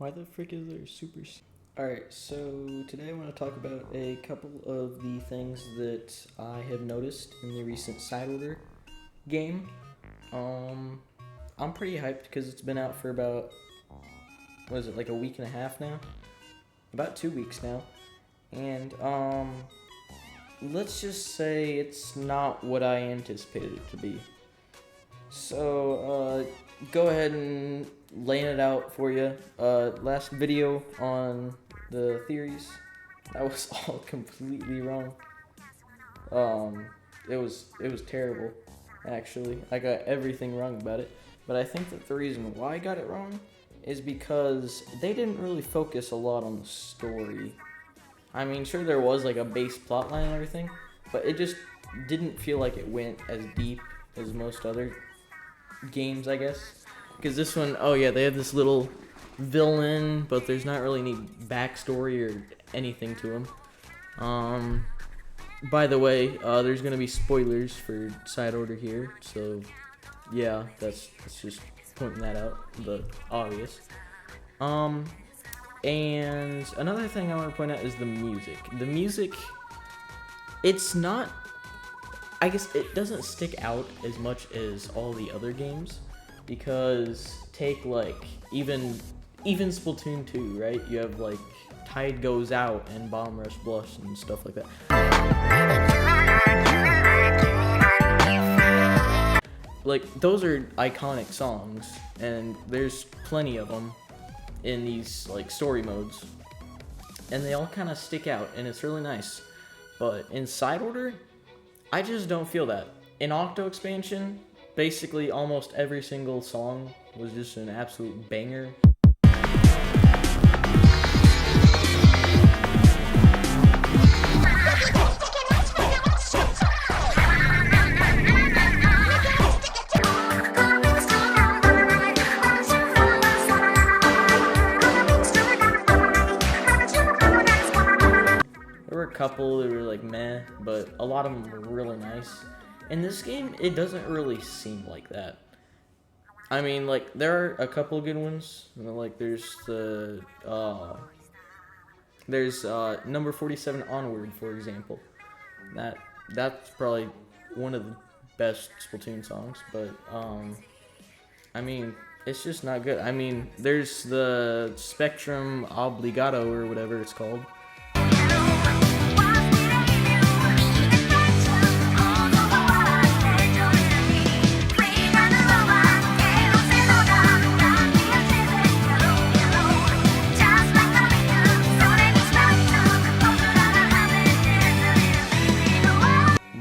Why the frick is there super? Alright, so today I want to talk about a couple of the things that I have noticed in the recent side order game. I'm pretty hyped because it's been out for about, what is it, like a week and a half now? About 2 weeks now. And, let's just say it's not what I anticipated it to be. So, go ahead and laying it out for you. Last video on the theories, that was all completely wrong. It was terrible, actually. I got everything wrong about it. But I think that the reason why I got it wrong is because they didn't really focus a lot on the story. I mean, sure, there was like a base plotline and everything, but it just didn't feel like it went as deep as most other games, I guess. Because this one, oh yeah, they have this little villain, but there's not really any backstory or anything to him. By the way, there's gonna be spoilers for Side Order here, so yeah, that's just pointing that out, the obvious. And another thing I want to point out is the music. The music, it's not, I guess it doesn't stick out as much as all the other games, because take like even Splatoon 2, right? You have like Tide Goes Out and Bomb Rush Blush and stuff like that. Like, those are iconic songs, and there's plenty of them in these like story modes, and they all kind of stick out, and it's really nice. But in Side Order, I just don't feel that. In Octo Expansion, basically almost every single song was just an absolute banger. There were a couple that were like meh, but a lot of them were really nice. In this game, it doesn't really seem like that. I mean, like, there are a couple good ones. Like, there's the, number 47 Onward, for example. That's probably one of the best Splatoon songs, but, I mean, it's just not good. I mean, there's the Spectrum Obligado, or whatever it's called.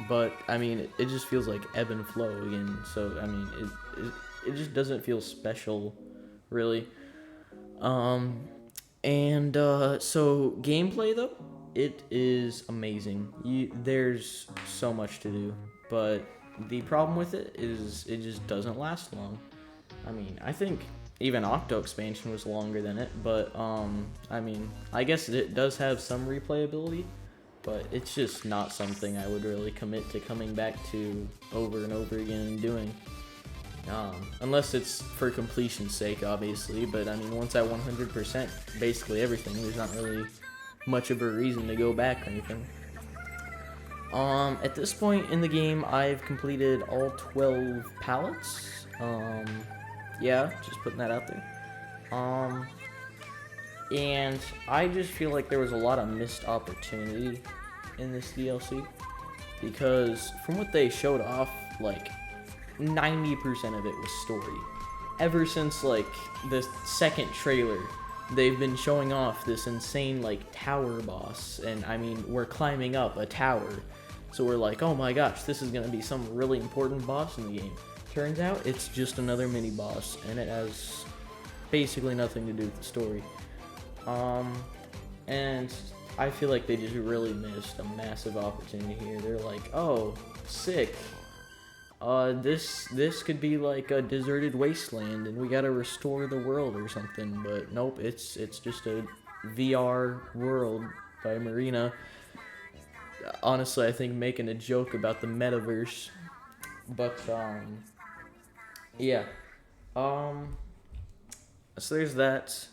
But I mean, it just feels like ebb and flow again. So I mean, it just doesn't feel special, really. So gameplay though, it is amazing. There's so much to do, but the problem with it is it just doesn't last long. I mean, I think even Octo Expansion was longer than it, but I mean, I guess it does have some replayability, but it's just not something I would really commit to coming back to over and over again and doing. Unless it's for completion's sake, obviously, but I mean, once I 100% basically everything, there's not really much of a reason to go back or anything. At this point in the game, I've completed all 12 pallets. Yeah, just putting that out there. And I just feel like there was a lot of missed opportunity in this DLC, because from what they showed off, like 90% of it was story. Ever since like the second trailer, they've been showing off this insane like tower boss, and I mean, we're climbing up a tower, so we're like, oh my gosh, this is gonna be some really important boss in the game. Turns out it's just another mini boss, and it has basically nothing to do with the story. And I feel like they just really missed a massive opportunity here. They're like, oh, sick. This could be like a deserted wasteland, and we gotta restore the world or something. But nope, it's just a VR world by Marina. Honestly, I think making a joke about the metaverse. But yeah. So there's that.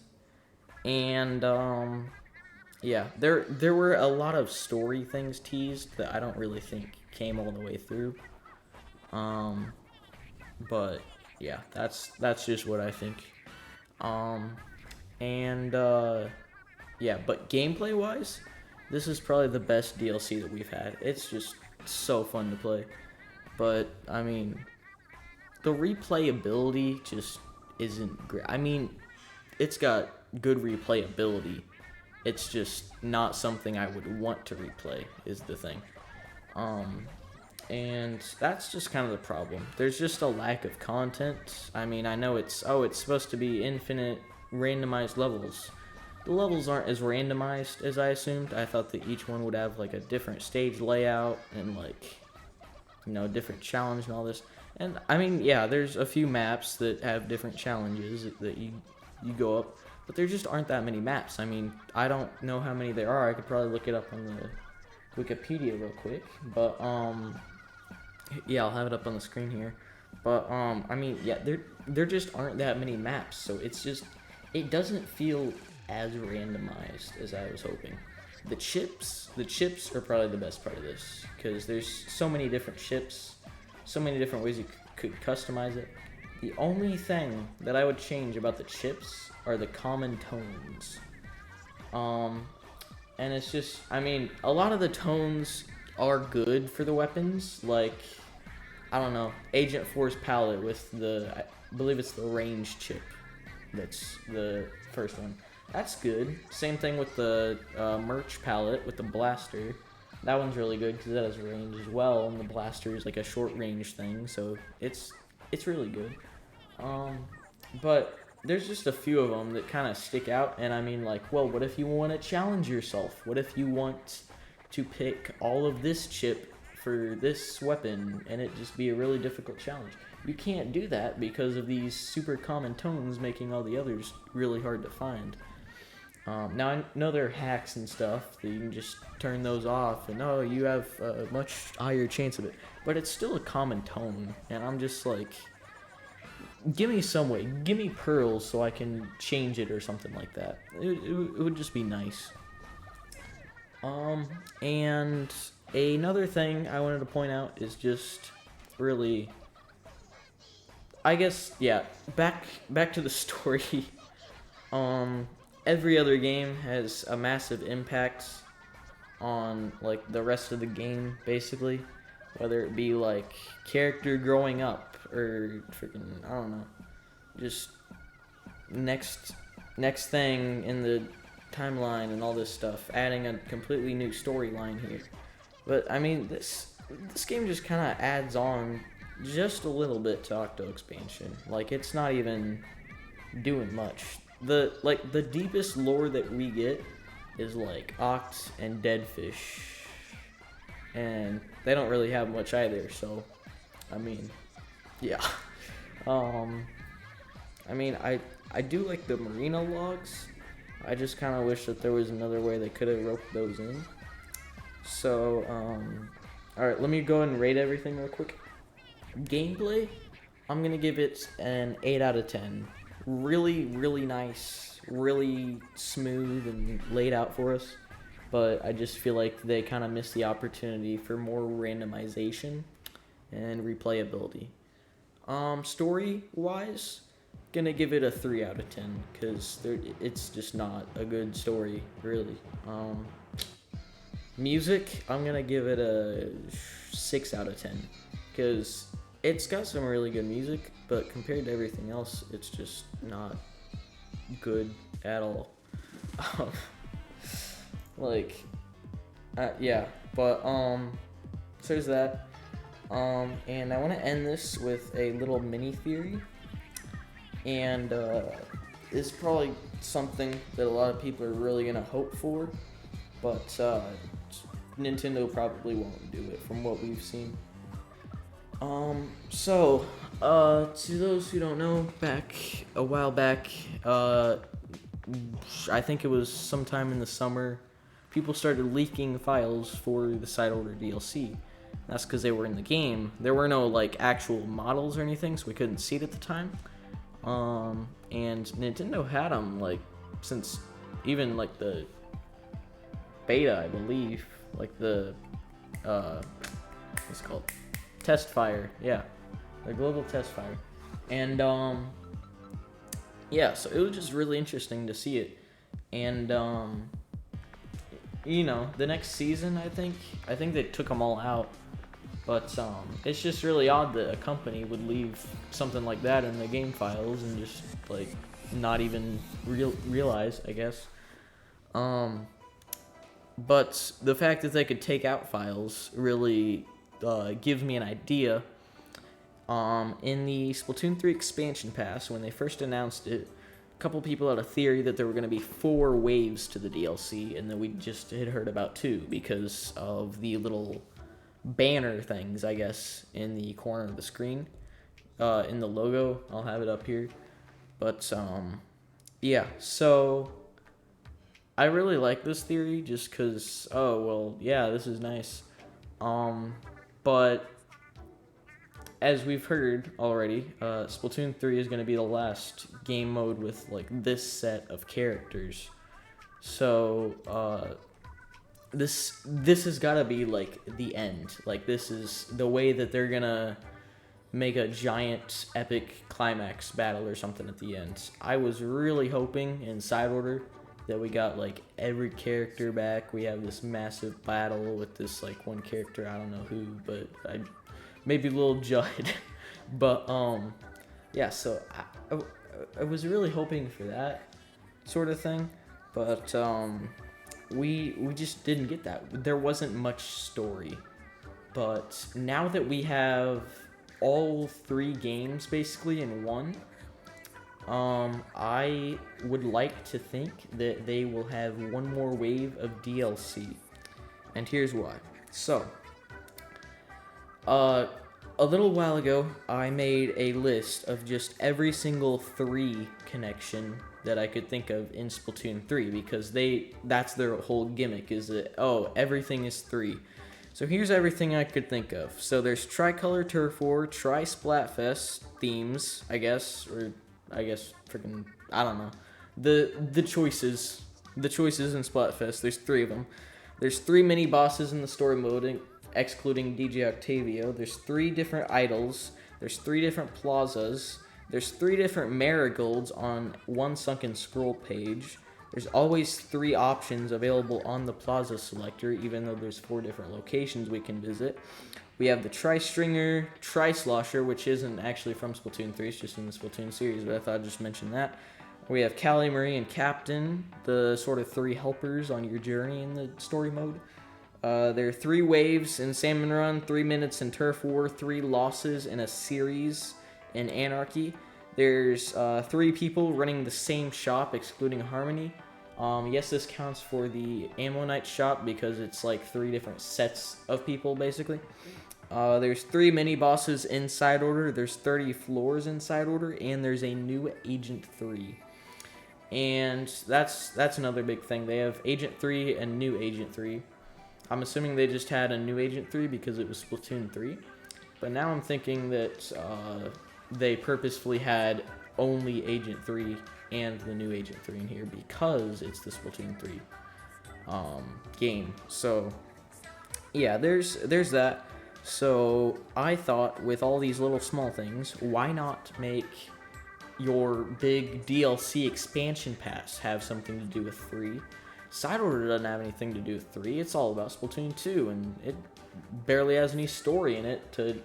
And yeah, there were a lot of story things teased that I don't really think came all the way through. Um, but yeah, that's just what I think. Um, and yeah, but gameplay wise, this is probably the best DLC that we've had. It's just so fun to play. But I mean, the replayability just isn't great. I mean, it's got good replayability. It's just not something I would want to replay, is the thing. Um, and that's just kind of the problem. There's just a lack of content. I mean, I know it's supposed to be infinite randomized levels. The levels aren't as randomized as I assumed. I thought that each one would have like a different stage layout and like, you know, different challenge and all this. And I mean, yeah, there's a few maps that have different challenges that you go up, but there just aren't that many maps. I mean, I don't know how many there are. I could probably look it up on the Wikipedia real quick, but yeah, I'll have it up on the screen here. But I mean, yeah, there just aren't that many maps, so it doesn't feel as randomized as I was hoping. The chips are probably the best part of this, because there's so many different chips, so many different ways you could customize it. The only thing that I would change about the chips are the common tones. And it's just, I mean, a lot of the tones are good for the weapons, like, I don't know, Agent Force palette with I believe it's the range chip. That's the first one. That's good. Same thing with the merch palette with the blaster. That one's really good because it has range as well, and the blaster is like a short range thing, so it's really good. But there's just a few of them that kind of stick out, and I mean, like, well, what if you want to challenge yourself? What if you want to pick all of this chip for this weapon, and it just be a really difficult challenge? You can't do that because of these super common tones making all the others really hard to find. Now, I know there are hacks and stuff that you can just turn those off, and you have a much higher chance of it. But it's still a common tone, and I'm just like, give me some way. Give me pearls so I can change it or something like that. It would just be nice. And another thing I wanted to point out is just really, I guess, yeah, back to the story. Every other game has a massive impact on like the rest of the game, basically, whether it be like character growing up or freaking, I don't know, just next thing in the timeline and all this stuff, adding a completely new storyline here. But I mean, this game just kind of adds on just a little bit to Octo Expansion. Like, it's not even doing much. The deepest lore that we get is like Oct and Deadfish, and they don't really have much either. So, I mean, yeah. I mean, I do like the Marina logs. I just kind of wish that there was another way they could have roped those in. So, all right, let me go ahead and rate everything real quick. Gameplay, I'm gonna give it an 8 out of 10. Really, really nice, really smooth and laid out for us, but I just feel like they kind of missed the opportunity for more randomization and replayability. Story-wise, gonna give it a 3 out of 10, because it's just not a good story, really. Music, I'm gonna give it a 6 out of 10, because it's got some really good music, but compared to everything else, it's just not good at all. Yeah, but, so there's that. And I want to end this with a little mini theory, and, it's probably something that a lot of people are really gonna hope for, but, Nintendo probably won't do it from what we've seen. To those who don't know, a while back, I think it was sometime in the summer, people started leaking files for the side order DLC. That's because they were in the game. There were no, like, actual models or anything, so we couldn't see it at the time. And Nintendo had them, like, since even like the beta, I believe, like the what's it called, test fire, yeah, the global test fire, and yeah, so it was just really interesting to see it, and you know, the next season, I think they took them all out, but it's just really odd that a company would leave something like that in the game files and just like not even realize, I guess. But the fact that they could take out files really gives me an idea. In the Splatoon 3 expansion pass, when they first announced it, a couple people had a theory that there were going to be 4 waves to the DLC, and that we just had heard about 2 because of the little banner things, I guess, in the corner of the screen, in the logo. I'll have it up here. But yeah, so I really like this theory just because, oh, well, yeah, this is nice. But as we've heard already, Splatoon 3 is going to be the last game mode with like this set of characters. So this has got to be like the end. Like, this is the way that they're going to make a giant epic climax battle or something at the end. I was really hoping in side order that we got like every character back. We have this massive battle with this like one character, I don't know who, but maybe Lil Judd. But yeah, so I was really hoping for that sort of thing, but we just didn't get that. There wasn't much story. But now that we have all 3 games basically in one, I would like to think that they will have one more wave of DLC. And here's why. So, a little while ago, I made a list of just every single 3 connection that I could think of in Splatoon 3, because that's their whole gimmick, is that, oh, everything is 3. So here's everything I could think of. So there's Tricolor Turf War, Tri-Splatfest themes, I guess freaking, I don't know. The choices in Splatfest, there's 3 of them. There's 3 mini bosses in the story mode, excluding DJ Octavio. There's 3 different idols. There's 3 different plazas. There's 3 different marigolds on one sunken scroll page. There's always 3 options available on the plaza selector, even though there's 4 different locations we can visit. We have the Tri-Stringer, Tri-Slosher, which isn't actually from Splatoon 3, it's just in the Splatoon series, but I thought I'd just mention that. We have Callie, Marie, and Captain, the sort of 3 helpers on your journey in the story mode. There are 3 waves in Salmon Run, 3 minutes in Turf War, 3 losses in a series in Anarchy. There's 3 people running the same shop, excluding Harmony. Yes, this counts for the Ammonite shop because it's like 3 different sets of people, basically. There's 3 mini bosses in side order. There's 30 floors in side order, and there's a new Agent 3. And that's another big thing. They have Agent 3 and new Agent 3. I'm assuming they just had a new Agent 3 because it was Splatoon 3. But now I'm thinking that they purposefully had only Agent 3 and the new Agent 3 in here because it's the Splatoon 3 game. So yeah, there's that. So I thought, with all these little small things, why not make your big DLC expansion pass have something to do with 3? Side Order doesn't have anything to do with 3. It's all about Splatoon 2, and it barely has any story in it to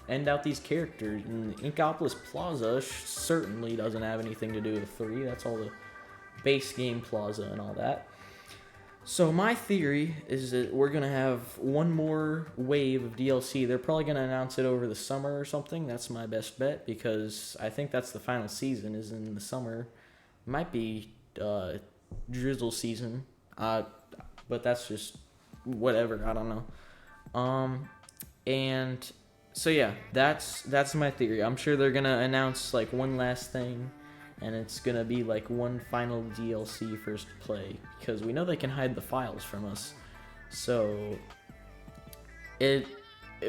end out these characters. And Inkopolis Plaza certainly doesn't have anything to do with 3. That's all the base game plaza and all that. So my theory is that we're going to have one more wave of DLC. They're probably going to announce it over the summer or something. That's my best bet, because I think that's the final season, is in the summer. It might be drizzle season, but that's just whatever. I don't know. And so yeah, that's my theory. I'm sure they're going to announce like one last thing, and it's going to be like one final DLC for us to play, because we know they can hide the files from us. So it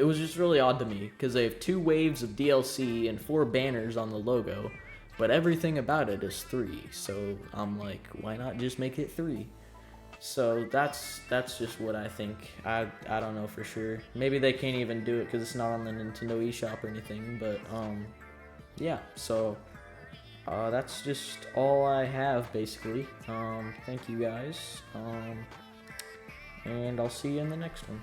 was just really odd to me, because they have 2 waves of DLC and 4 banners on the logo, but everything about it is 3. So I'm like, why not just make it 3? So that's just what I think. I don't know for sure. Maybe they can't even do it because it's not on the Nintendo eShop or anything. But yeah. So that's just all I have basically. Thank you guys. And I'll see you in the next one.